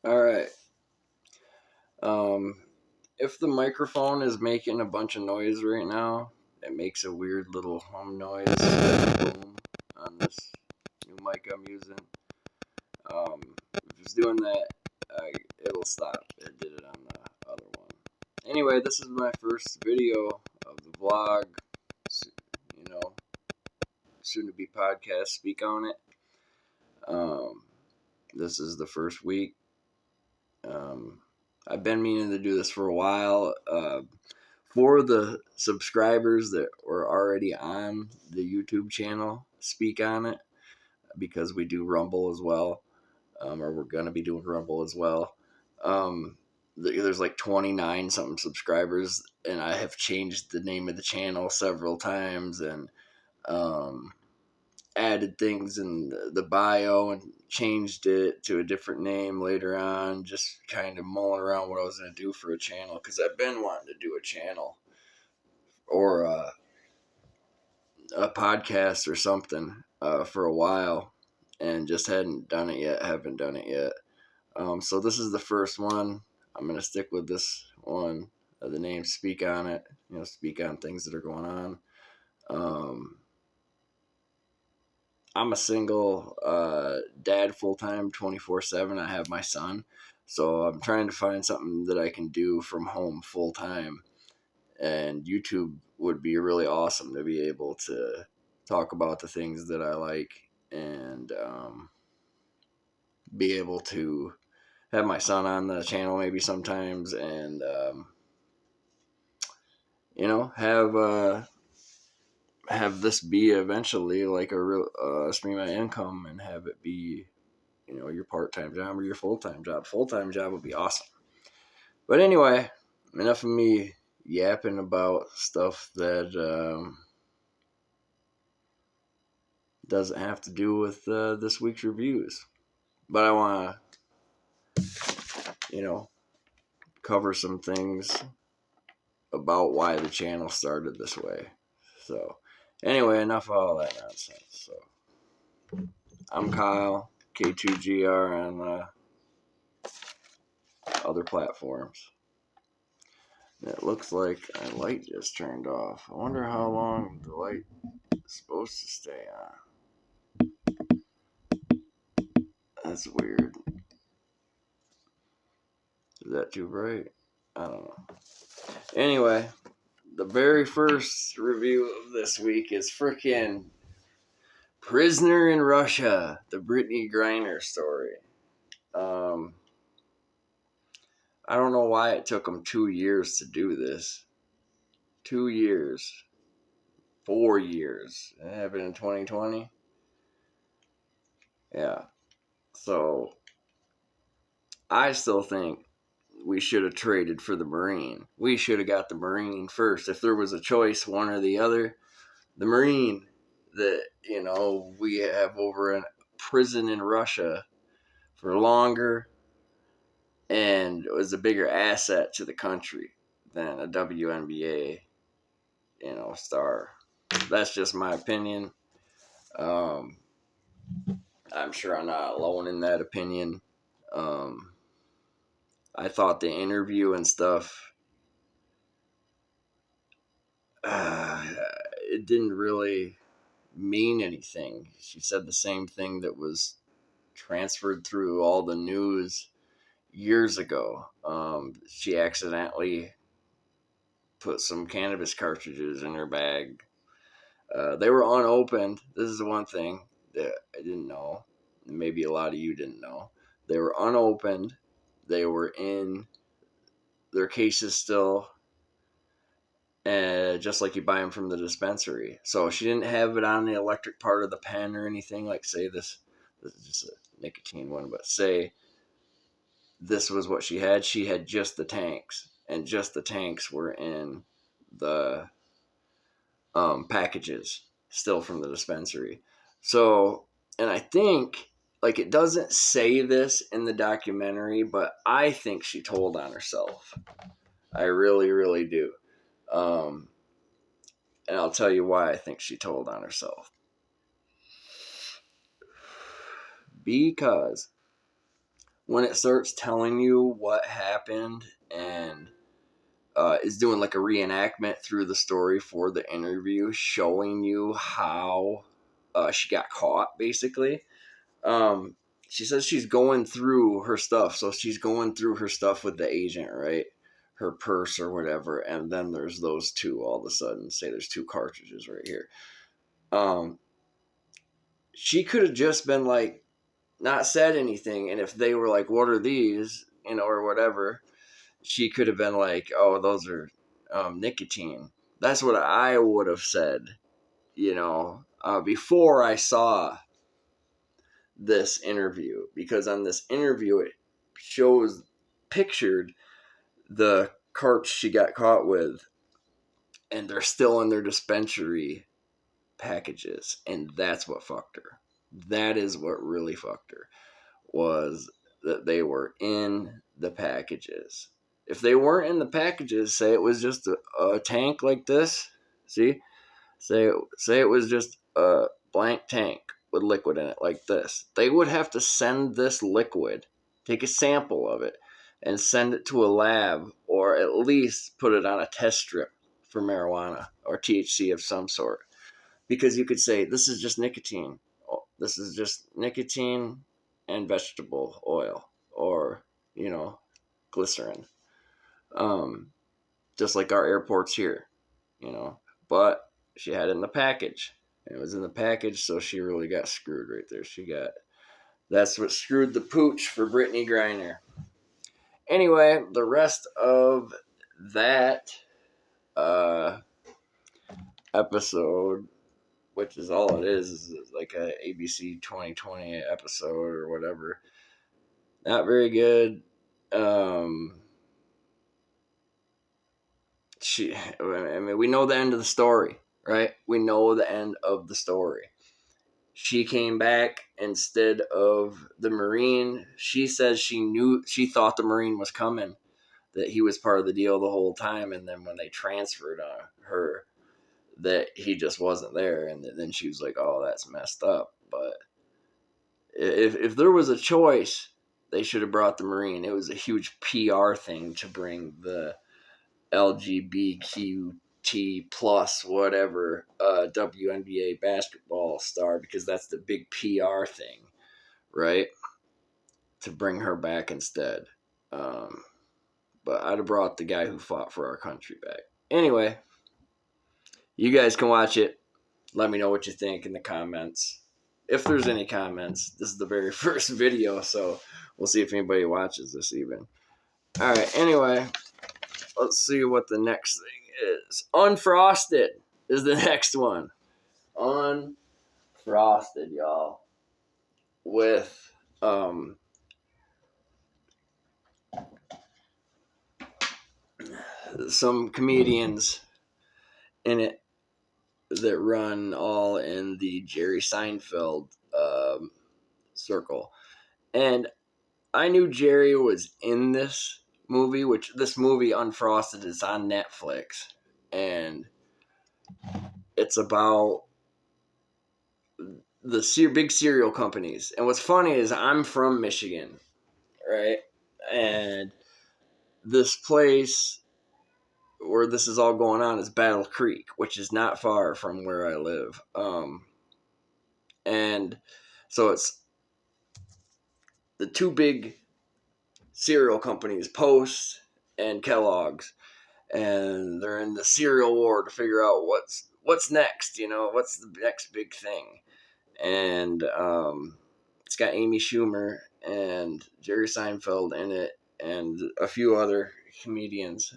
All right. Um, if the microphone is making a bunch of noise right now, it makes a weird little hum noise boom on this new mic I'm using. If it's doing that, it'll stop. It did it on the other one. Anyway, this is my first video of the vlog, you know, soon to be podcast. Speak on it. This is the first week. I've been meaning to do this for a while. For the subscribers that were already on the YouTube channel, Speak on it, because we do Rumble as well, or we're going to be doing Rumble as well. There's like 29 something subscribers, and I have changed the name of the channel several times and added things in the bio and changed it to a different name later on, just kind of mulling around what I was going to do for a channel, because I've been wanting to do a channel or a podcast or something for a while, and just haven't done it yet. So this is the first one. I'm going to stick with this one. The name Speak on it, speak on things that are going on. I'm a single dad, full-time, 24/7. I have my son. So I'm trying to find something that I can do from home full-time. And YouTube would be really awesome to be able to talk about the things that I like and be able to have my son on the channel maybe sometimes and, have this be eventually like a real stream of income and have it be, your part-time job or your full-time job. Full-time job would be awesome. But anyway, enough of me yapping about stuff that doesn't have to do with this week's reviews. But I want to, cover some things about why the channel started this way. So anyway, enough of all that nonsense. So I'm Kyle, K2GR on other platforms. It looks like my light just turned off. I wonder how long the light is supposed to stay on. That's weird. Is that too bright? I don't know. Anyway, the very first review of this week is frickin' Prisoner in Russia, the Brittany Greiner story. I don't know why it took them 2 years to do this. 2 years. 4 years. It happened in 2020. Yeah. So, I still think we should have traded for the Marine. We should have got the Marine first. If there was a choice, one or the other, the Marine that, we have over in prison in Russia for longer and was a bigger asset to the country than a WNBA, star. That's just my opinion. I'm sure I'm not alone in that opinion. I thought the interview and stuff, it didn't really mean anything. She said the same thing that was transferred through all the news years ago. She accidentally put some cannabis cartridges in her bag. They were unopened. This is the one thing that I didn't know. Maybe a lot of you didn't know. They were unopened. They were in their cases still, just like you buy them from the dispensary. So she didn't have it on the electric part of the pen or anything. Like, say this is just a nicotine one, but say this was what she had. She had just the tanks, and just the tanks were in the packages still from the dispensary. So, and I think, like, it doesn't say this in the documentary, but I think she told on herself. I really, really do. And I'll tell you why I think she told on herself. Because when it starts telling you what happened and is doing like a reenactment through the story for the interview, showing you how she got caught, basically. Um, she says she's going through her stuff. So she's going through her stuff with the agent, right? Her purse or whatever. And then there's those two all of a sudden. Say there's 2 cartridges right here. She could have just been like, not said anything. And if they were like, what are these? Or whatever, she could have been like, oh, those are nicotine. That's what I would have said, before I saw this interview, because on this interview it pictured the carts she got caught with, and they're still in their dispensary packages, and that's what fucked her. That is what really fucked her, was that they were in the packages. If they weren't in the packages, say it was just a tank like this, see, say it was just a blank tank with liquid in it like this, they would have to send this liquid, take a sample of it, and send it to a lab, or at least put it on a test strip for marijuana or THC of some sort. Because you could say, this is just nicotine. This is just nicotine and vegetable oil, or, glycerin. Just like our airports here, But she had it in the package. It was in the package, so she really got screwed right there. That's what screwed the pooch for Brittany Greiner. Anyway, the rest of that episode, which is all it is like a ABC 2020 episode or whatever. Not very good. We know the end of the story, right? We know the end of the story. She came back instead of the Marine. She says she thought the Marine was coming, that he was part of the deal the whole time, and then when they transferred her, that he just wasn't there, and then she was like, "Oh, that's messed up." But if there was a choice, they should have brought the Marine. It was a huge PR thing to bring the LGBTQT plus whatever WNBA basketball star, because that's the big PR thing, right? To bring her back instead. But I'd have brought the guy who fought for our country back. Anyway, you guys can watch it. Let me know what you think in the comments. If there's any comments, this is the very first video, so we'll see if anybody watches this even. Alright, anyway, let's see what the next thing is. Unfrosted is the next one. Unfrosted, y'all. With some comedians in it that run all in the Jerry Seinfeld circle. And I knew Jerry was in this movie, which this movie Unfrosted is on Netflix, and it's about the big cereal companies. And what's funny is I'm from Michigan, right? And this place where this is all going on is Battle Creek, which is not far from where I live. And so it's the 2 big cereal companies, Post and Kellogg's, and they're in the cereal war to figure out what's next, what's the next big thing. And it's got Amy Schumer and Jerry Seinfeld in it, and a few other comedians.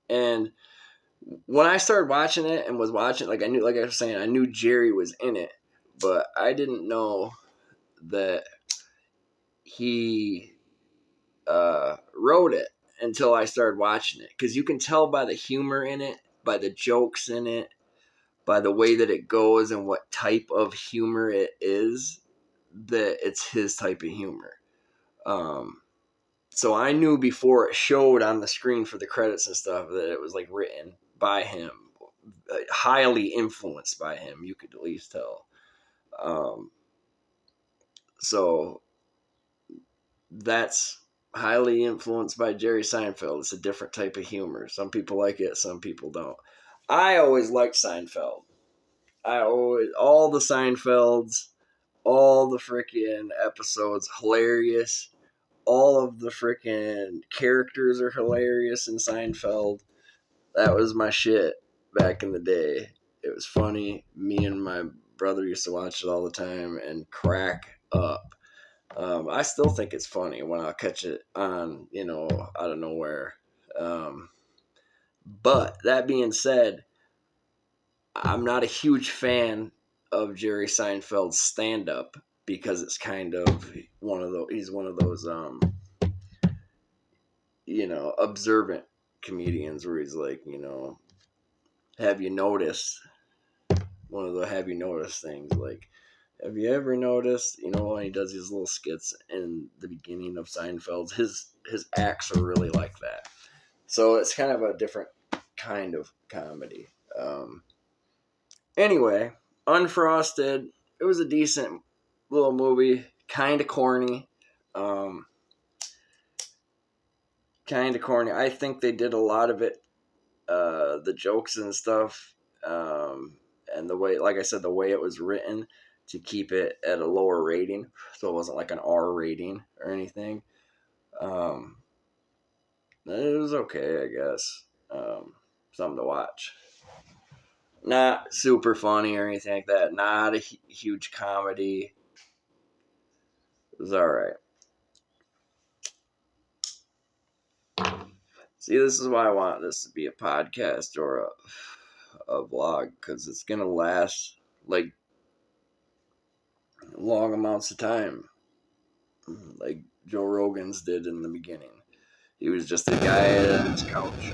And when I started watching it and was watching, like I was saying, I knew Jerry was in it, but I didn't know that he wrote it until I started watching it. Because you can tell by the humor in it, by the jokes in it, by the way that it goes and what type of humor it is, that it's his type of humor. So I knew before it showed on the screen for the credits and stuff that it was like written by him, highly influenced by him. You could at least tell. So that's highly influenced by Jerry Seinfeld. It's a different type of humor. Some people like it, some people don't. I always liked Seinfeld. All the Seinfelds, all the freaking episodes, hilarious. All of the freaking characters are hilarious in Seinfeld. That was my shit back in the day. It was funny. Me and my brother used to watch it all the time and crack up. I still think it's funny when I'll catch it on, out of nowhere. But that being said, I'm not a huge fan of Jerry Seinfeld's stand up because it's kind of he's one of those, observant comedians where he's like, have you noticed? One of the have you noticed things, like, have you ever noticed, when he does these little skits in the beginning of Seinfeld's, his acts are really like that. So it's kind of a different kind of comedy. Anyway, Unfrosted, it was a decent little movie, kind of corny. I think they did a lot of it, the jokes and stuff, and the way, like I said, the way it was written to keep it at a lower rating, so it wasn't like an R rating or anything. It was okay, I guess. Something to watch. Not super funny or anything like that. Not a huge comedy. It was alright. See, this is why I want this to be a podcast or a vlog, because it's going to last like long amounts of time, like Joe Rogan's did in the beginning. He was just a guy on his couch,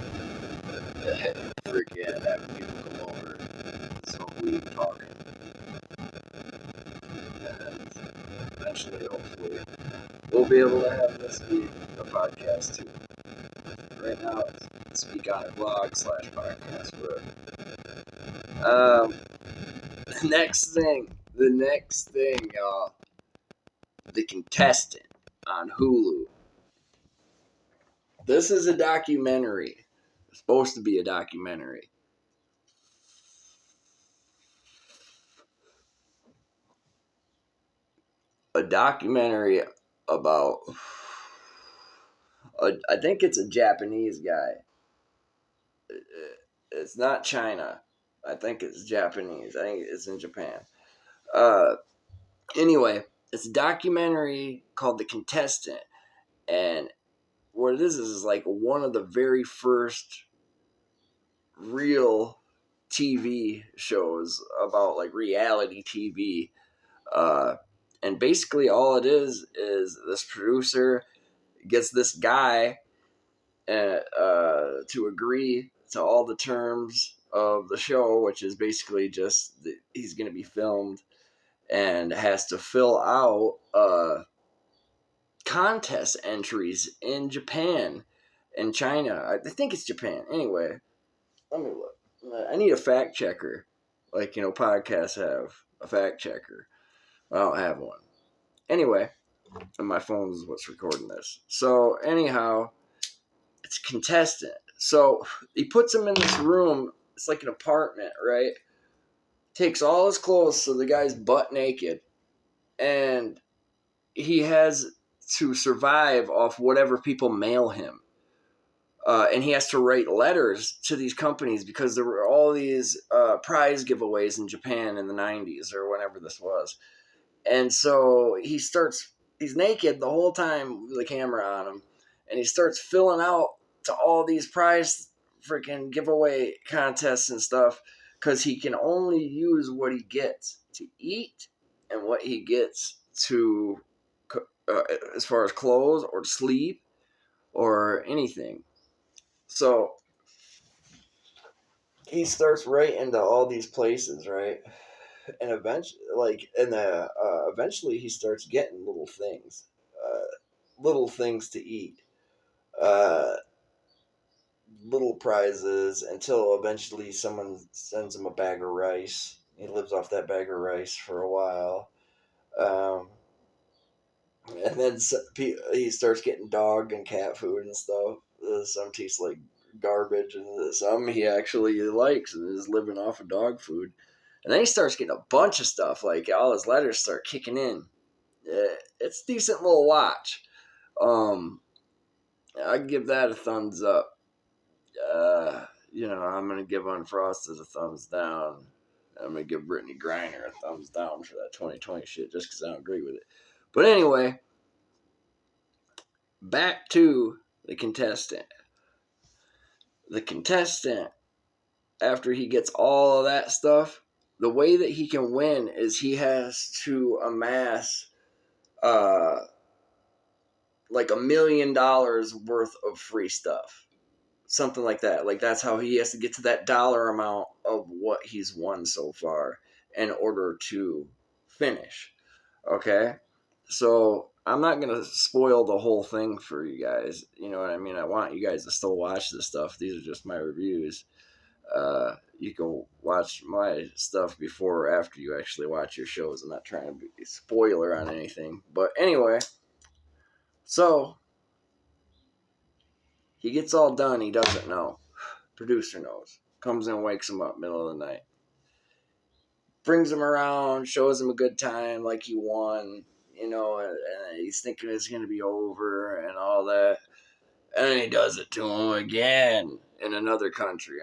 freaking having people come over, smoke weed, talking. And eventually, hopefully, we'll be able to have this be a podcast too. Right now, it's Speakonit vlog / podcast, whatever. The next thing, y'all, The Contestant on Hulu. This is a documentary. It's supposed to be a documentary. A documentary about, I think it's a Japanese guy. It's not China. I think it's Japanese. I think it's in Japan. Anyway, it's a documentary called The Contestant. And what it is like one of the very first real TV shows about like reality TV. And basically all it is this producer gets this guy to agree to all the terms of the show, which is basically just that he's going to be filmed and has to fill out contest entries in Japan and China. I think it's Japan. Anyway, let me look. I need a fact checker. Like, podcasts have a fact checker. I don't have one. Anyway, and my phone is what's recording this. So, anyhow, it's a contestant. So, he puts him in this room. It's like an apartment, right? Takes all his clothes so the guy's butt naked. And he has to survive off whatever people mail him. And he has to write letters to these companies because there were all these prize giveaways in Japan in the 90s or whenever this was. And so he's naked the whole time with the camera on him. And he starts filling out to all these prize freaking giveaway contests and stuff because he can only use what he gets to eat and what he gets to, as far as clothes or sleep or anything. So he starts writing to all these places, right? And eventually he starts getting little things to eat, uh, little prizes, until eventually someone sends him a bag of rice. He lives off that bag of rice for a while. And then he starts getting dog and cat food and stuff. Some tastes like garbage, and some he actually likes and is living off of dog food. And then he starts getting a bunch of stuff, like all his letters start kicking in. It's a decent little watch. I'd give that a thumbs up. I'm going to give Unfrosted a thumbs down. I'm going to give Brittany Greiner a thumbs down for that 2020 shit just because I don't agree with it. But anyway, back to the contestant. The contestant, after he gets all of that stuff, the way that he can win is he has to amass like $1 million worth of free stuff. Something like that. Like that's how he has to get to that dollar amount of what he's won so far in order to finish. Okay? So I'm not gonna spoil the whole thing for you guys. You know what I mean? I want you guys to still watch this stuff. These are just my reviews. You can watch my stuff before or after you actually watch your shows. I'm not trying to be a spoiler on anything. But anyway, so he gets all done. He doesn't know. Producer knows. Comes in, wakes him up middle of the night. Brings him around, shows him a good time like he won, and he's thinking it's going to be over and all that. And then he does it to him again in another country.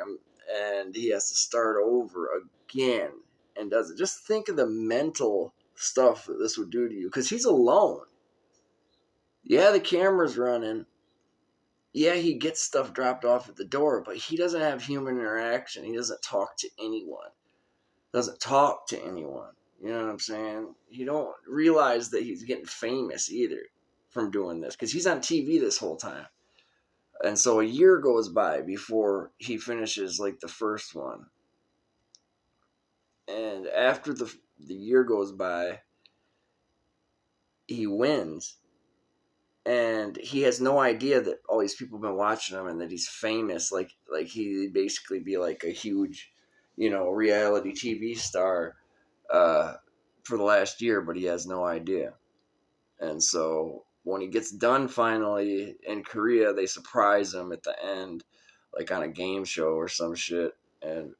And he has to start over again and does it. Just think of the mental stuff that this would do to you because he's alone. Yeah, the camera's running. Yeah, he gets stuff dropped off at the door, but he doesn't have human interaction. He doesn't talk to anyone. You know what I'm saying? You don't realize that he's getting famous either from doing this because he's on TV this whole time. And so a year goes by before he finishes like the first one. And after the year goes by, he wins. And he has no idea that all these people have been watching him and that he's famous. Like he'd basically be like a huge, reality TV star for the last year, but he has no idea. And so when he gets done finally in Korea, they surprise him at the end, like on a game show or some shit. And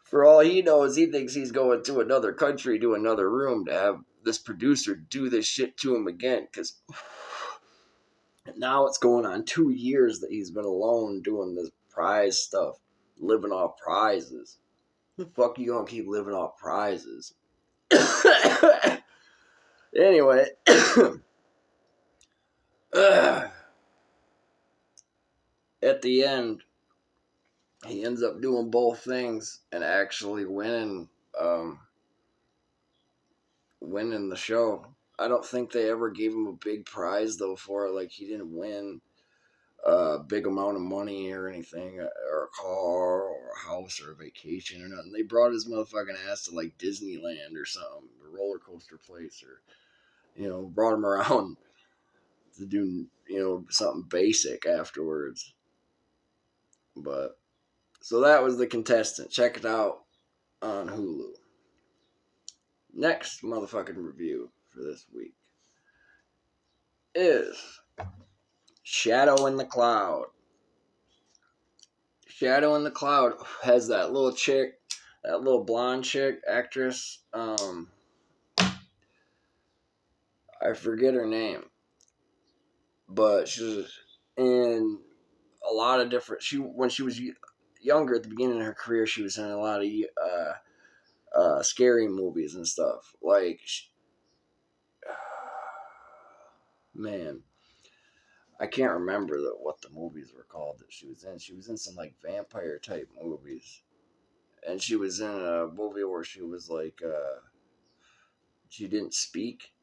for all he knows, he thinks he's going to another country, to another room to have this producer do this shit to him again. Because now it's going on 2 years that he's been alone doing this prize stuff, living off prizes. The fuck you gonna keep living off prizes? Anyway, at the end, he ends up doing both things and actually winning the show. I don't think they ever gave him a big prize though for it. Like he didn't win a big amount of money or anything, or a car or a house or a vacation or nothing. They brought his motherfucking ass to like Disneyland or something, a roller coaster place, or brought him around to do something basic afterwards. But so that was the contestant. Check it out on Hulu. Next motherfucking review for this week is Shadow in the Cloud. Shadow in the Cloud has that little chick, that little blonde chick, actress. I forget her name, but she's in a lot of different. When she was younger at the beginning of her career, she was in a lot of scary movies and stuff. Like, man, I can't remember what the movies were called that she was in. She was in some like vampire type movies, and she was in a movie where she was like she didn't speak.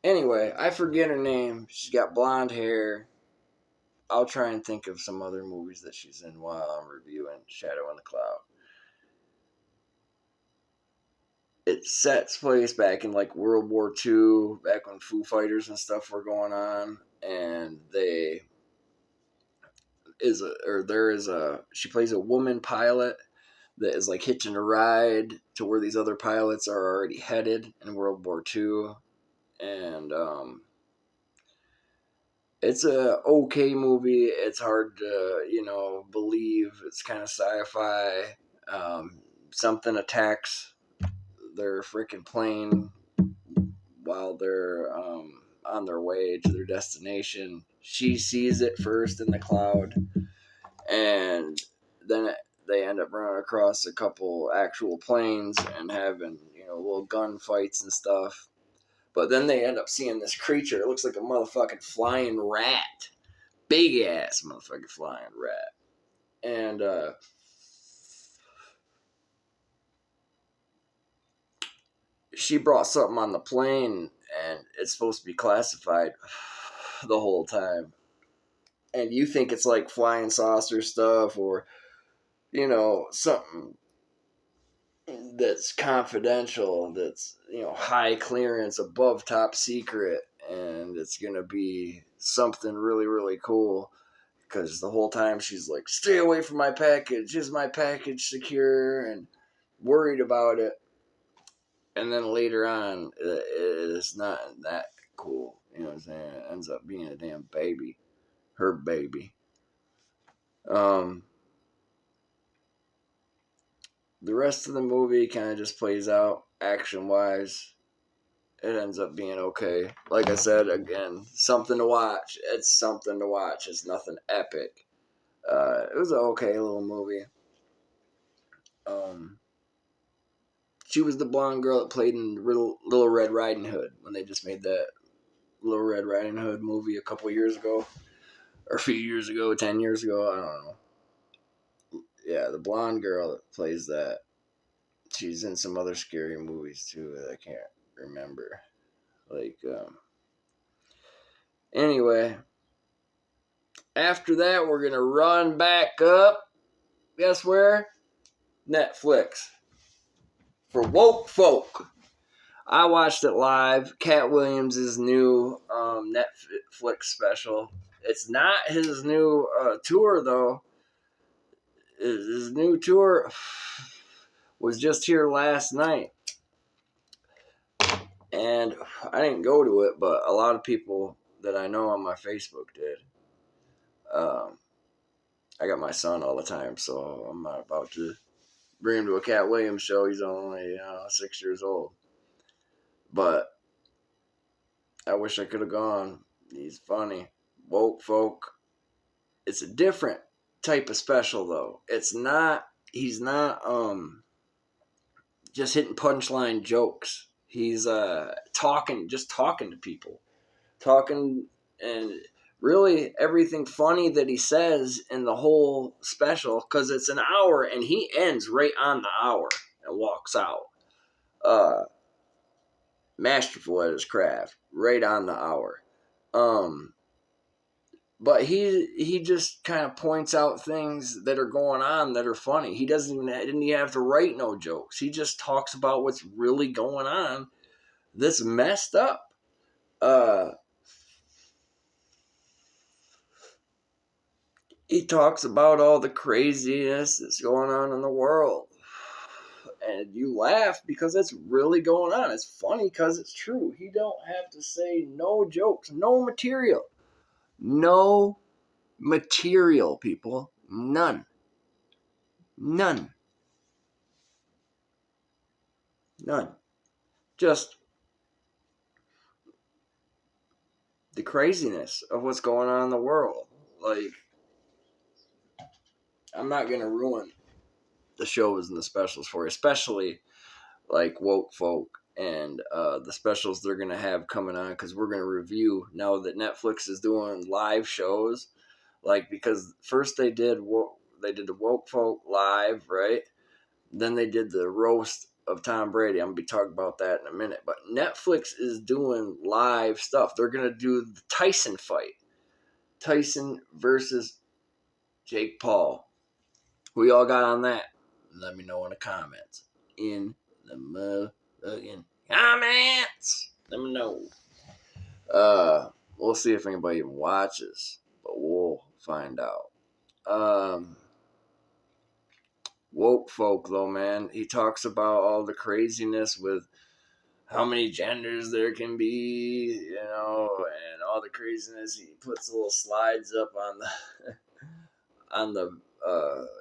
Anyway, I forget her name. She's got blonde hair. I'll try and think of some other movies that she's in while I'm reviewing Shadow in the Cloud. It sets place back in like World War II, back when Foo Fighters and stuff were going on, and she plays a woman pilot that is like hitching a ride to where these other pilots are already headed in World War II. And it's a okay movie. It's hard to, believe. It's kind of sci-fi. Something attacks their freaking plane while they're on their way to their destination. She sees it first in the cloud, and then they end up running across a couple actual planes and having, little gunfights and stuff. But then they end up seeing this creature. It looks like a motherfucking flying rat. Big ass motherfucking flying rat. And she brought something on the plane, and it's supposed to be classified the whole time. And you think it's like flying saucer stuff or, something that's confidential, that's, high clearance, above top secret, and it's going to be something really, really cool. Because the whole time she's like, stay away from my package. Is my package secure? And worried about it. And then later on, it's not that cool. You know what I'm saying? It ends up being a damn baby. Her baby. The rest of the movie kind of just plays out action-wise. It ends up being okay. Like I said, again, something to watch. It's something to watch. It's nothing epic. It was an okay little movie. She was the blonde girl that played in Little Red Riding Hood when they just made that Little Red Riding Hood movie a couple years ago. Or a few years ago, 10 years ago, I don't know. Yeah, the blonde girl that plays that. She's in some other scary movies too that I can't remember. Like, anyway. After that, we're going to run back up. Guess where? Netflix. For Woke Folk. I watched it live. Cat Williams' new Netflix special. It's not his new tour, though. His new tour was just here last night. And I didn't go to it, but a lot of people that I know on my Facebook did. I got my son all the time, so I'm not about to bring him to a Cat Williams show. He's only 6 years old. But I wish I could have gone. He's funny. Woke Folk. It's a different type of special, though. He's not just hitting punchline jokes. He's talking to people. Talking, and really everything funny that he says in the whole special, because it's an hour and he ends right on the hour and walks out. Masterful at his craft, right on the hour. But he just kind of points out things that are going on that are funny. He didn't even have to write no jokes. He just talks about what's really going on that's messed up. He talks about all the craziness that's going on in the world. And you laugh because it's really going on. It's funny because it's true. He don't have to say no jokes, no material. No material, people. None. None. Just the craziness of what's going on in the world. Like, I'm not going to ruin the shows and the specials for you, especially like Woke Folk and the specials they're going to have coming on, because we're going to review now that Netflix is doing live shows. Like, because first they did the Woke Folk live, right? Then they did the roast of Tom Brady. I'm going to be talking about that in a minute. But Netflix is doing live stuff. They're going to do the Tyson fight. Tyson versus Jake Paul. We all got on that? Let me know in the comments. In the motherfucking comments. Let me know. We'll see if anybody even watches. But we'll find out. woke folk, though, man. He talks about all the craziness with how many genders there can be, and all the craziness. He puts little slides up on the on the.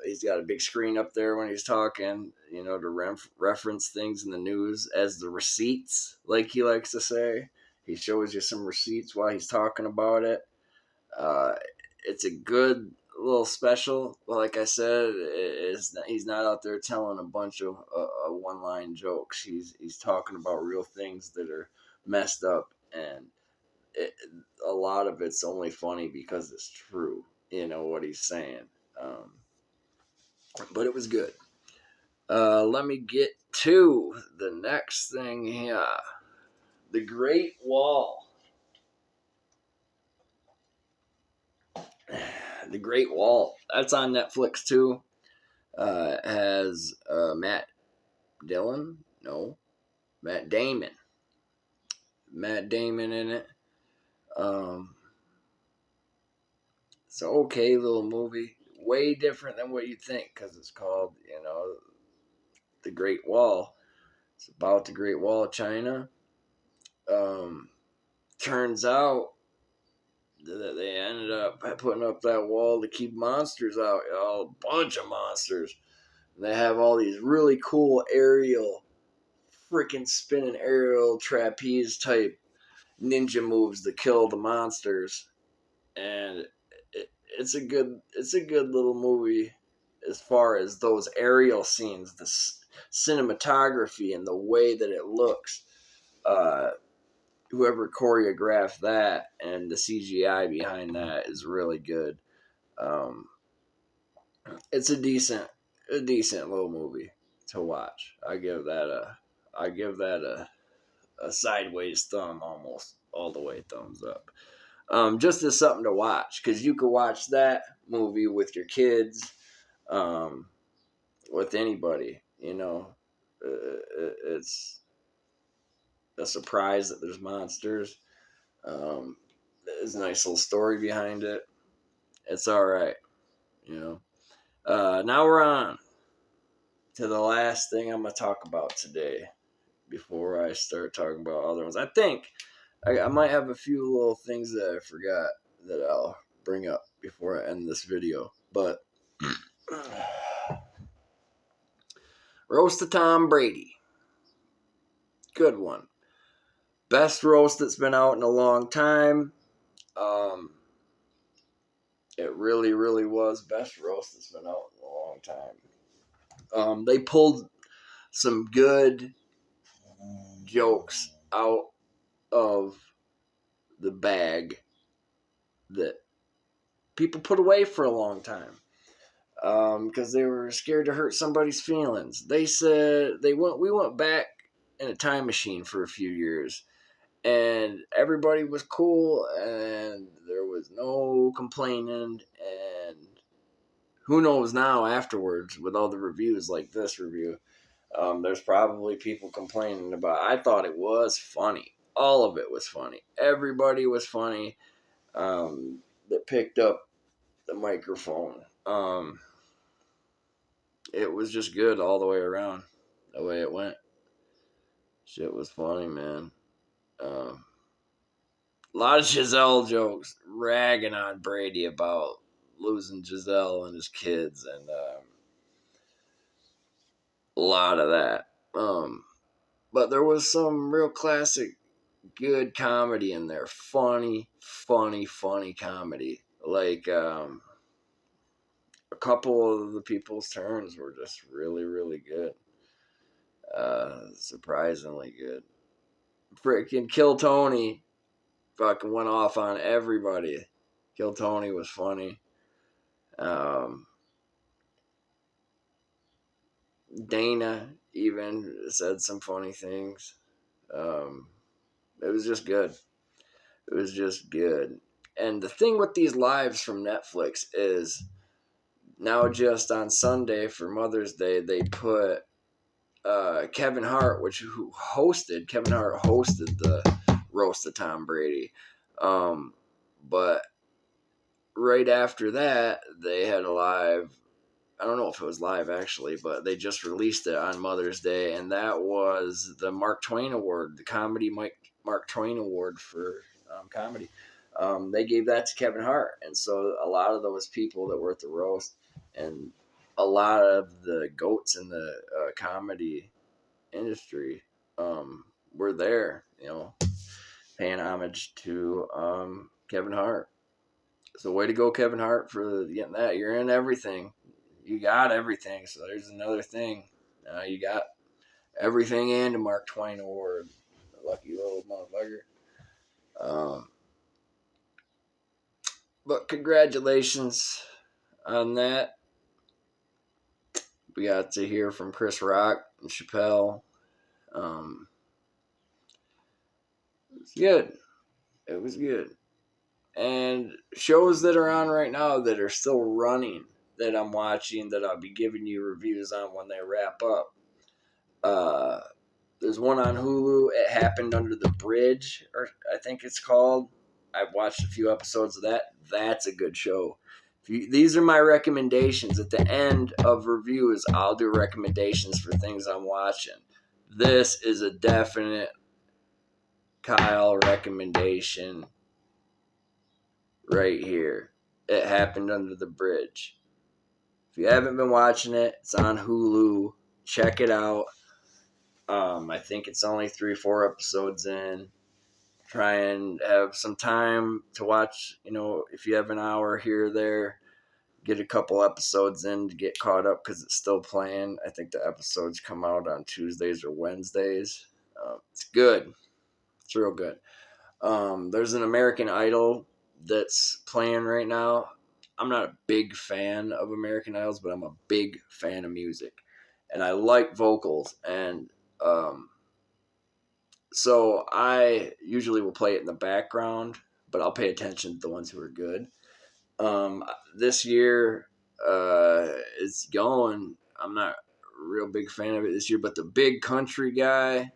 He's got a big screen up there when he's talking, to reference things in the news as the receipts, like he likes to say. He shows you some receipts while he's talking about it. Uh, it's a good little special. Well, like I said, he's not out there telling a bunch of one-line jokes. He's talking about real things that are messed up, and a lot of it's only funny because it's true. What he's saying. But it was good. Let me get to the next thing here. The Great Wall. The Great Wall. That's on Netflix too. It has Matt Dillon? No. Matt Damon. Matt Damon in it. It's an okay little movie. Way different than what you'd think because it's called, The Great Wall. It's about the Great Wall of China. Turns out that they ended up putting up that wall to keep monsters out. A bunch of monsters. They have all these really cool freaking spinning aerial trapeze type ninja moves to kill the monsters, and it's a good little movie as far as those aerial scenes, the cinematography, and the way that it looks. Whoever choreographed that and the CGI behind that is really good. It's a decent little movie to watch. I give that a sideways thumb, almost all the way thumbs up. Just as something to watch, because you could watch that movie with your kids, with anybody. It's a surprise that there's monsters. There's a nice little story behind it. It's all right. Now we're on to the last thing I'm gonna talk about today. Before I start talking about other ones, I think I might have a few little things that I forgot that I'll bring up before I end this video. But roast of Tom Brady. Good one. Best roast that's been out in a long time. It really, really was best roast that's been out in a long time. They pulled some good jokes out of the bag that people put away for a long time. Because they were scared to hurt somebody's feelings. They said we went back in a time machine for a few years, and everybody was cool, and there was no complaining. And who knows now afterwards with all the reviews like this review, there's probably people complaining about it. I thought it was funny. All of it was funny. Everybody was funny that picked up the microphone. It was just good all the way around, the way it went. Shit was funny, man. A lot of Giselle jokes, ragging on Brady about losing Giselle and his kids, and a lot of that. But there was some real classic, good comedy in there. Funny comedy. Like, a couple of the people's turns were just really, really good. Surprisingly good. Freaking Kill Tony fucking went off on everybody. Kill Tony was funny. Dana even said some funny things. It was just good. It was just good. And the thing with these lives from Netflix is now just on Sunday for Mother's Day, they put Kevin Hart, Kevin Hart hosted the roast of Tom Brady. But right after that, they had a live I don't know if it was live actually, but they just released it on Mother's Day, and that was the Mark Twain Award, the comedy Mark Twain Award for comedy. They gave that to Kevin Hart, and so a lot of those people that were at the roast, and a lot of the goats in the comedy industry were there, paying homage to Kevin Hart. So way to go, Kevin Hart, for getting that. You're in everything. You got everything. So there's another thing. You got everything and a Mark Twain Award. Lucky little motherfucker. But congratulations on that. We got to hear from Chris Rock and Chappelle. It was good. It was good. And shows that are on right now that are still running that I'm watching that I'll be giving you reviews on when they wrap up. There's one on Hulu. It Happened Under the Bridge, or I think it's called. I've watched a few episodes of that. That's a good show. These are my recommendations. At the end of reviews, I'll do recommendations for things I'm watching. This is a definite Kyle recommendation right here. It Happened Under the Bridge. If you haven't been watching it, it's on Hulu. Check it out. I think it's only 3-4 episodes in. Try and have some time to watch, if you have an hour here or there, get a couple episodes in to get caught up because it's still playing. I think the episodes come out on Tuesdays or Wednesdays. It's good. It's real good. There's an American Idol that's playing right now. I'm not a big fan of American Idols, but I'm a big fan of music. And I like vocals. And so I usually will play it in the background, but I'll pay attention to the ones who are good. This year is going. I'm not a real big fan of it this year, but the Big Country guy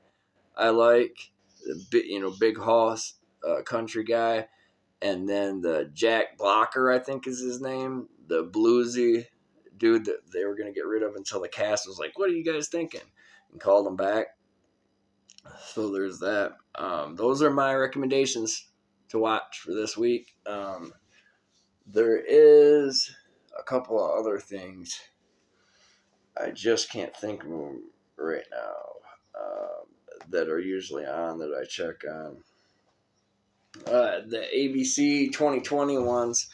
I like. The Big Hoss country guy. And then the Jack Blocker, I think is his name, the bluesy dude that they were going to get rid of until the cast was like, what are you guys thinking? And called him back. So there's that. Those are my recommendations to watch for this week. There is a couple of other things I just can't think of them right now that are usually on that I check on. The ABC 2020 ones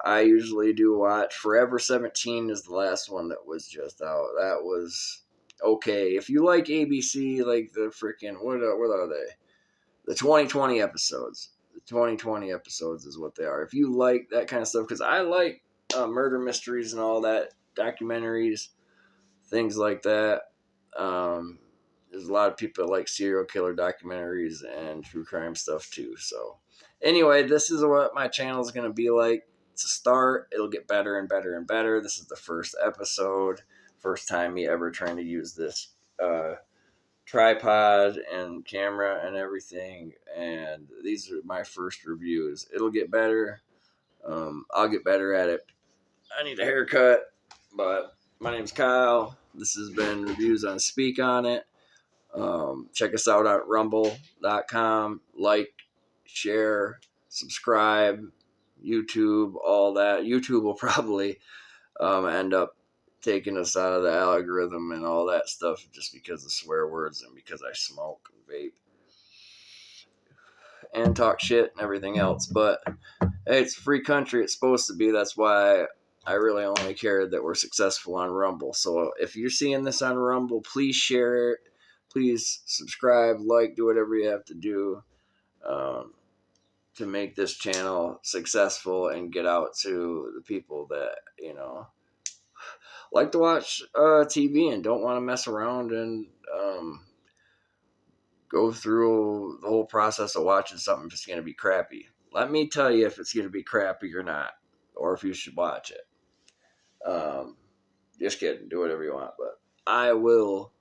I usually do watch. Forever 17 is the last one that was just out. That was okay. If you like ABC, like the freaking, what are they? The 2020 episodes. The 2020 episodes is what they are. If you like that kind of stuff, because I like murder mysteries and all that, documentaries, things like that. There's a lot of people that like serial killer documentaries and true crime stuff too. So anyway, this is what my channel is going to be like. It's a start. It'll get better and better and better. This is the first episode. First time me ever trying to use this tripod and camera and everything. And these are my first reviews. It'll get better. I'll get better at it. I need a haircut, but my name's Kyle. This has been reviews on Speakonit. Check us out at rumble.com. Like, share, subscribe, YouTube, all that. YouTube will probably end up taking us out of the algorithm and all that stuff just because of swear words and because I smoke and vape and talk shit and everything else. But hey, it's a free country. It's supposed to be. That's why I really only care that we're successful on Rumble. So if you're seeing this on Rumble, please share it. Please subscribe, like, do whatever you have to do to make this channel successful and get out to the people that, like to watch TV and don't want to mess around and go through the whole process of watching something if it's going to be crappy. Let me tell you if it's going to be crappy or not, or if you should watch it. Just kidding. Do whatever you want, but I will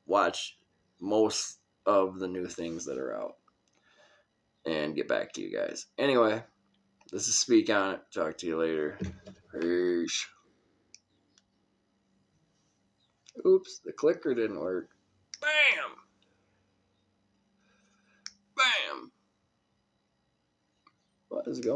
watch most of the new things that are out and get back to you guys. Anyway, this is Speak On It. Talk to you later. Peace. Oops, the clicker didn't work. Bam! Bam! What is going on?